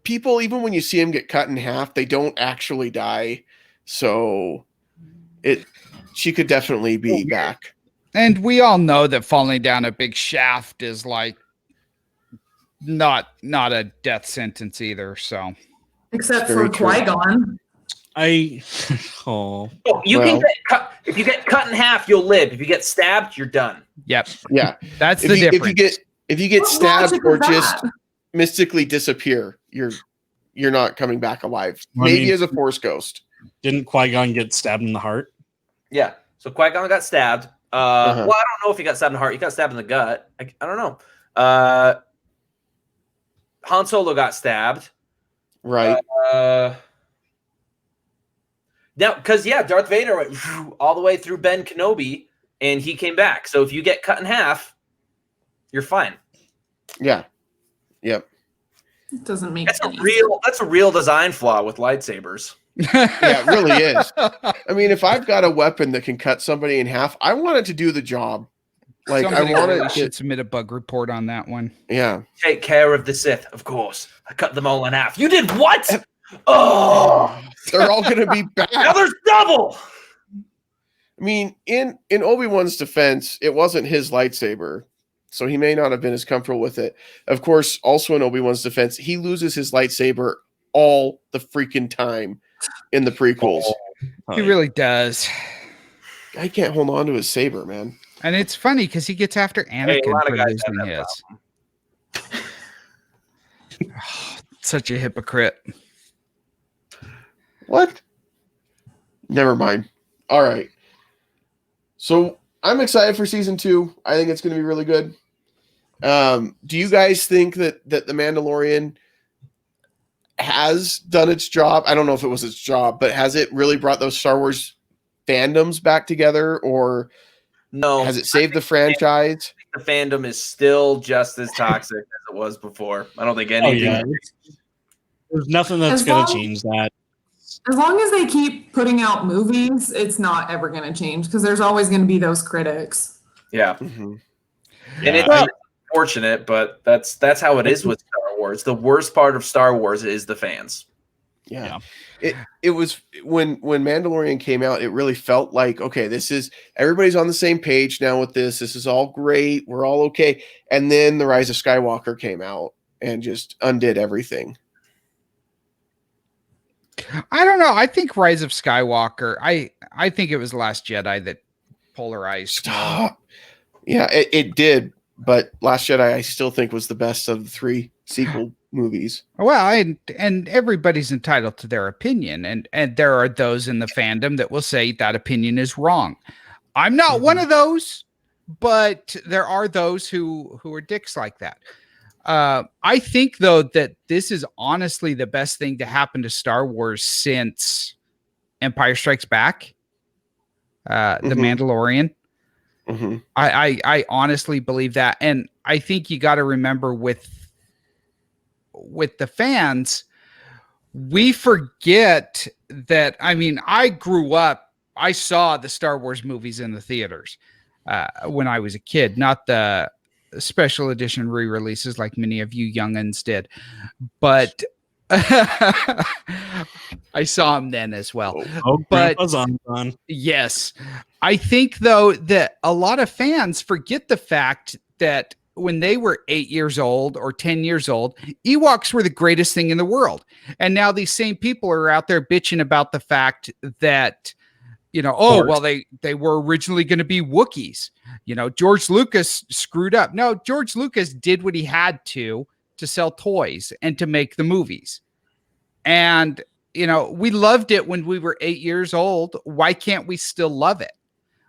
People, even when you see them get cut in half, they don't actually die. So she could definitely be back. And we all know that falling down a big shaft is like not a death sentence either. So Except Very for true. Qui-Gon. Oh, you can get cut. If you get cut in half, you'll live. If you get stabbed, you're done. yep, Yeah, that's if the you, difference. if you get What stabbed logic or is that? just mystically disappear, you're not coming back alive. Well, I Maybe mean- as a Force ghost. Didn't Qui-Gon get stabbed in the heart? Yeah. So Qui-Gon got stabbed. Uh-huh. Well, I don't know if he got stabbed in the heart. He got stabbed in the gut. I don't know. Han Solo got stabbed. Right. Now, because Darth Vader went all the way through Ben Kenobi, and he came back. So if you get cut in half, you're fine. Yeah. Yep. It doesn't make That's sense. a real design flaw with lightsabers. Yeah, it really is. I mean, if I've got a weapon that can cut somebody in half, I want it to do the job. Like Somebody I want really it should to, submit a bug report on that one. yeah. Take care of the Sith, of course. I cut them all in half. You did what? Oh, They're all going to be now back. there's double. I mean, in Obi-Wan's defense, it wasn't his lightsaber, so he may not have been as comfortable with it. Of course, also in Obi-Wan's defense, he loses his lightsaber all the freaking time in the prequels. He really does. I can't hold on to his saber, man. And it's funny because he gets after Hey, a Anakin lot of for guys have losing that his. Such a hypocrite. What? Never mind. All right. So I'm excited for season 2. I think it's going to be really good. Do you guys think that the Mandalorian has done its job? I don't know if it was its job, but has it really brought those Star Wars fandoms back together, or No, has it saved the franchise? the fandom is still just as toxic as it was before. I don't think anything. There's nothing that's As going long- to change that. As long as they keep putting out movies, it's not ever going to change because there's always going to be those critics. Yeah, Mhm. and it's unfortunate, but that's how it is with Star Wars. The worst part of Star Wars is the fans. Yeah. It was when Mandalorian came out, it really felt like, okay, this is everybody's on the same page now with this. This is all great. We're all okay. And then The Rise of Skywalker came out and just undid everything. I don't know. I think Rise of Skywalker. I think it was Last Jedi that polarized. Stop. Yeah, it did. But Last Jedi, I still think was the best of the 3 sequel movies. Well, and everybody's entitled to their opinion, and there are those in the fandom that will say that opinion is wrong. I'm not one of those, but there are those who are dicks like that. I think though that this is honestly the best thing to happen to Star Wars since Empire Strikes Back, the Mandalorian. Mm-hmm. I honestly believe that, and I think you got to remember with the fans, we forget that. I mean, I grew up, I saw the Star Wars movies in the theaters when I was a kid, not the special edition re-releases like many of you youngins did, but I saw them then as well. But yes, I think though that a lot of fans forget the fact that when they were 8 years old or 10 years old, Ewoks were the greatest thing in the world. And now these same people are out there bitching about the fact that, you know, oh, well, they were originally going to be Wookiees. You know, George Lucas screwed up. No, George Lucas did what he had to sell toys and to make the movies. And, we loved it when we were 8 years old. Why can't we still love it?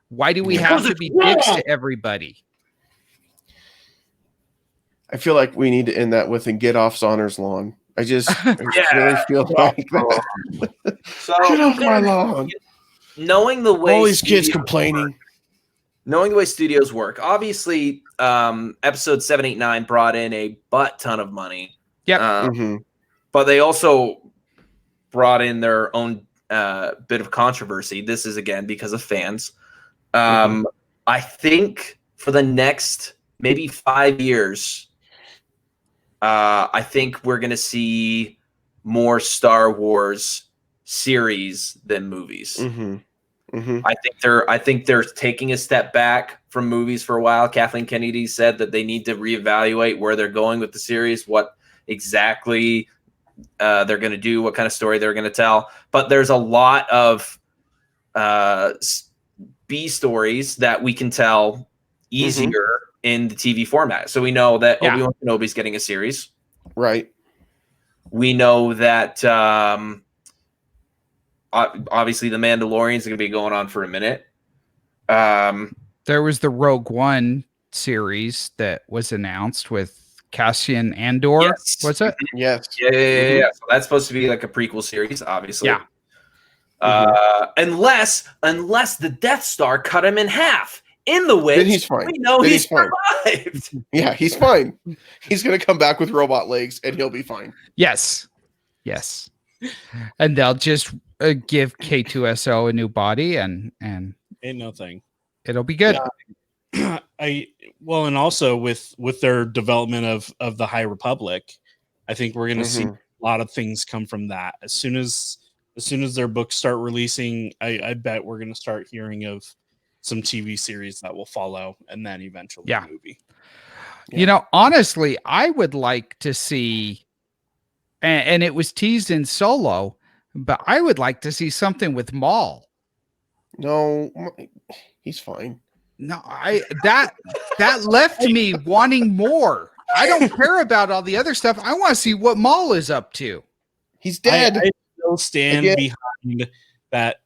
Why do we have to be dicks to everybody? I feel like we need to end that with and get off Zonner's lawn. I really feel like that. So get off my lawn. Knowing the way all these kids complaining. Knowing the way studios work, obviously, episode 7, 8, 9 brought in a butt ton of money. Yep. But they also brought in their own bit of controversy. This is, again, because of fans. I think for the next maybe 5 years, I think we're going to see more Star Wars series than movies. I think they're taking a step back from movies for a while. Kathleen Kennedy said that they need to reevaluate where they're going with the series, what exactly they're going to do, what kind of story they're going to tell. But there's a lot of B stories that we can tell easier in the TV format. So we know that Obi-Wan Kenobi's getting a series. Right. We know that obviously the Mandalorian is going to be going on for a minute. There was the Rogue One series that was announced with Cassian Andor. Yes. Was it? Yes. Yeah. So that's supposed to be like a prequel series, obviously. Yeah. Unless the Death Star cut him in half, in the which he's fine. We know then he's survived. Yeah, he's fine. He's going to come back with robot legs, and he'll be fine. Yes. And they'll just give K2SO a new body, and ain't no thing. It'll be good. And also with their development of the High Republic, I think we're going to see a lot of things come from that. As soon as their books start releasing, I bet we're going to start hearing of some TV series that will follow, and then eventually a movie. Honestly, I would like to see, and it was teased in Solo, but I would like to see something with Maul. No, he's fine. No, that left me wanting more. I don't care about all the other stuff. I want to see what Maul is up to. He's dead. I still stand behind that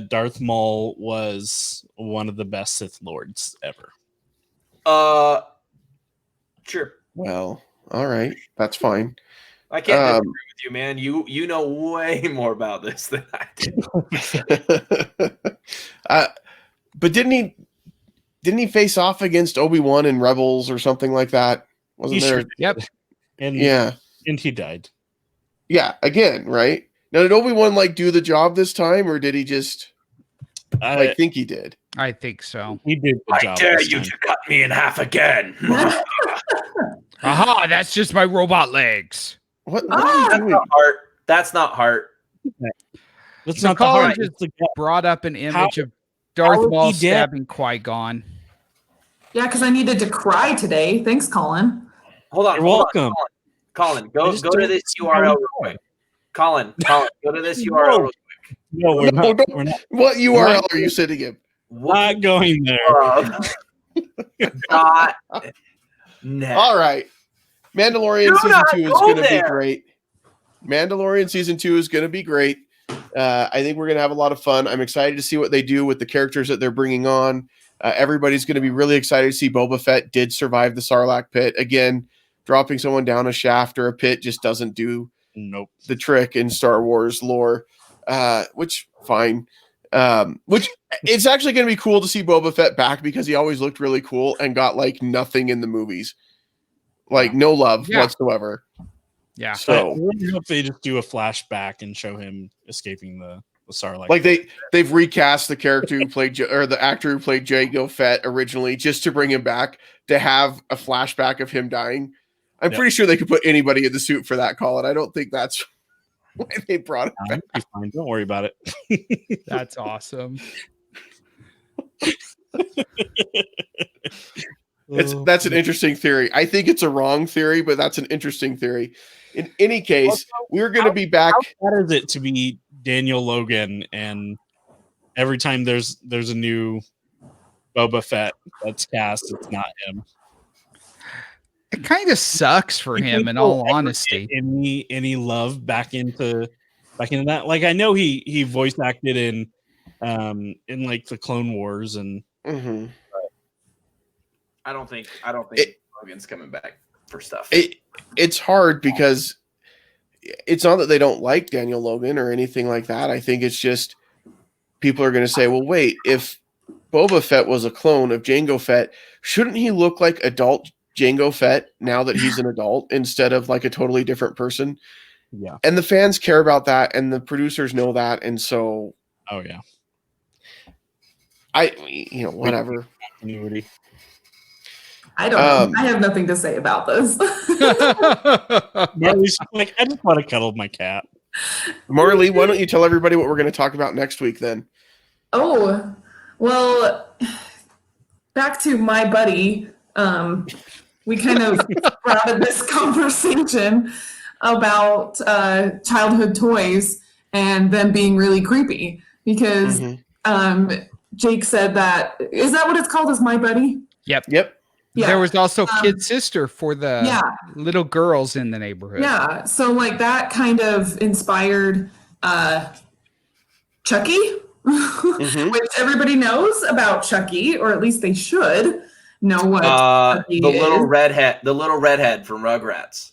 Darth Maul was one of the best Sith Lords ever. Sure. Well, all right. That's fine. I can't disagree with you, man. You know way more about this than I do. But didn't he face off against Obi-Wan in Rebels or something like that? Wasn't there? Yep. And he died. Yeah, again, right? Now, did Obi-Wan do the job this time, or did he just think he did? I think so. He did the job. I dare you to cut me in half again. Aha, that's just my robot legs. What that's not heart. That's not heart. That's not the heart. Just brought up an image of Darth Maul stabbing Qui-Gon. Yeah, because I needed to cry today. Thanks, Colin. Hold on. You're welcome. Colin, go to this URL real quick. Colin, go to this URL real quick. No, we're not. What URL are you sitting in? Not going there. No. All right. Mandalorian season 2 is going to be great. Mandalorian season 2 is going to be great. I think we're going to have a lot of fun. I'm excited to see what they do with the characters that they're bringing on. Everybody's going to be really excited to see Boba Fett did survive the Sarlacc pit. Again, dropping someone down a shaft or a pit just doesn't do the trick in Star Wars lore, which fine. Which it's actually going to be cool to see Boba Fett back because he always looked really cool and got nothing in the movies. No love whatsoever. Yeah. So I wonder if they just do a flashback and show him escaping the Sarlacc. They've recast the character who played or the actor who played Jango Fett originally just to bring him back to have a flashback of him dying. I'm pretty sure they could put anybody in the suit for that, Colin. I don't think that's why they brought it back. Fine. Don't worry about it. That's awesome. That's an interesting theory. I think it's a wrong theory, but that's an interesting theory. In any case, we're going to be back. How bad is it to be Daniel Logan and every time there's a new Boba Fett that's cast, it's not him? It kind of sucks for him, in all honesty. Any love back into back into that. Like I know he voice acted in like the Clone Wars and. Mm-hmm. I don't think Logan's coming back for stuff. It's hard because it's not that they don't like Daniel Logan or anything like that. I think it's just people are going to say, well, wait, if Boba Fett was a clone of Jango Fett, shouldn't he look like adult Jango Fett now that he's an adult instead of like a totally different person? Yeah. And the fans care about that and the producers know that. And so, oh yeah, whatever. Continuity. I don't know. I have nothing to say about this. Marley's like, I just want to cuddle my cat. Marley, why don't you tell everybody what we're going to talk about next week then? Oh, well, back to my buddy. We kind of routed this conversation about childhood toys and them being really creepy because Jake said that. Is that what it's called? Is My Buddy? Yep. Yeah. There was also Kid Sister for the little girls in the neighborhood. Yeah. So like that kind of inspired Chucky, which everybody knows about Chucky, or at least they should know what Chucky the is. little redhead from Rugrats.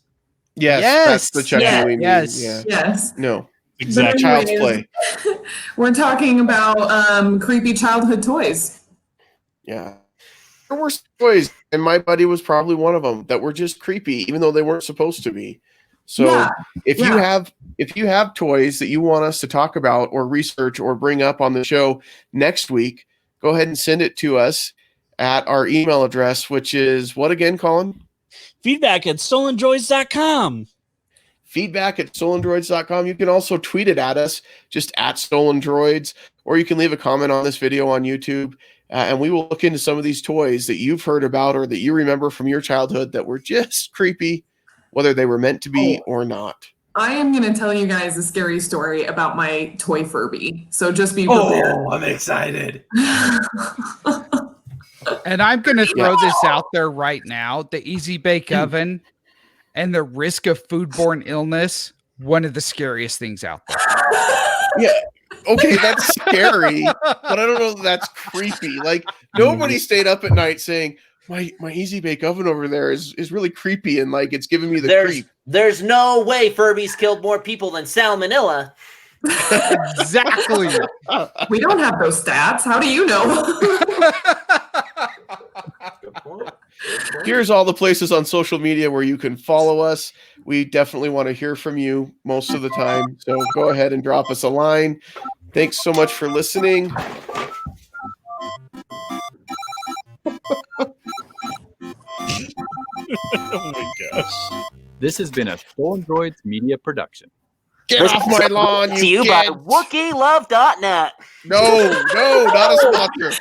Yes. That's the Chucky we mean. Yes. Yeah. Yes. No. Exactly. Child's Play. We're talking about creepy childhood toys. Yeah. There were toys, and My Buddy was probably one of them that were just creepy, even though they weren't supposed to be. So if you have toys that you want us to talk about or research or bring up on the show next week, go ahead and send it to us at our email address, which is what again, Colin? Feedback@stolendroids.com. Feedback@stolendroids.com. You can also tweet it at us, just at Stolen Droids, or you can leave a comment on this video on YouTube. And we will look into some of these toys that you've heard about or that you remember from your childhood that were just creepy, whether they were meant to be or not. I am going to tell you guys a scary story about my toy Furby. So just be prepared. Oh, I'm excited. And I'm going to throw this out there right now. The Easy Bake Oven and the risk of foodborne illness, one of the scariest things out there. Yeah. Okay, that's scary, but I don't know if that's creepy. Like, nobody stayed up at night saying, my Easy Bake Oven over there is really creepy and like it's giving me the creep. There's no way Furby's killed more people than salmonella. Exactly. We don't have those stats. How do you know? Good point. Here's all the places on social media where you can follow us. We definitely want to hear from you most of the time. So go ahead and drop us a line. Thanks so much for listening. Oh my gosh. This has been a Stolen Droids media production. Get off my lawn, To you by kids. WookieeLove.net. No, not a sponsor.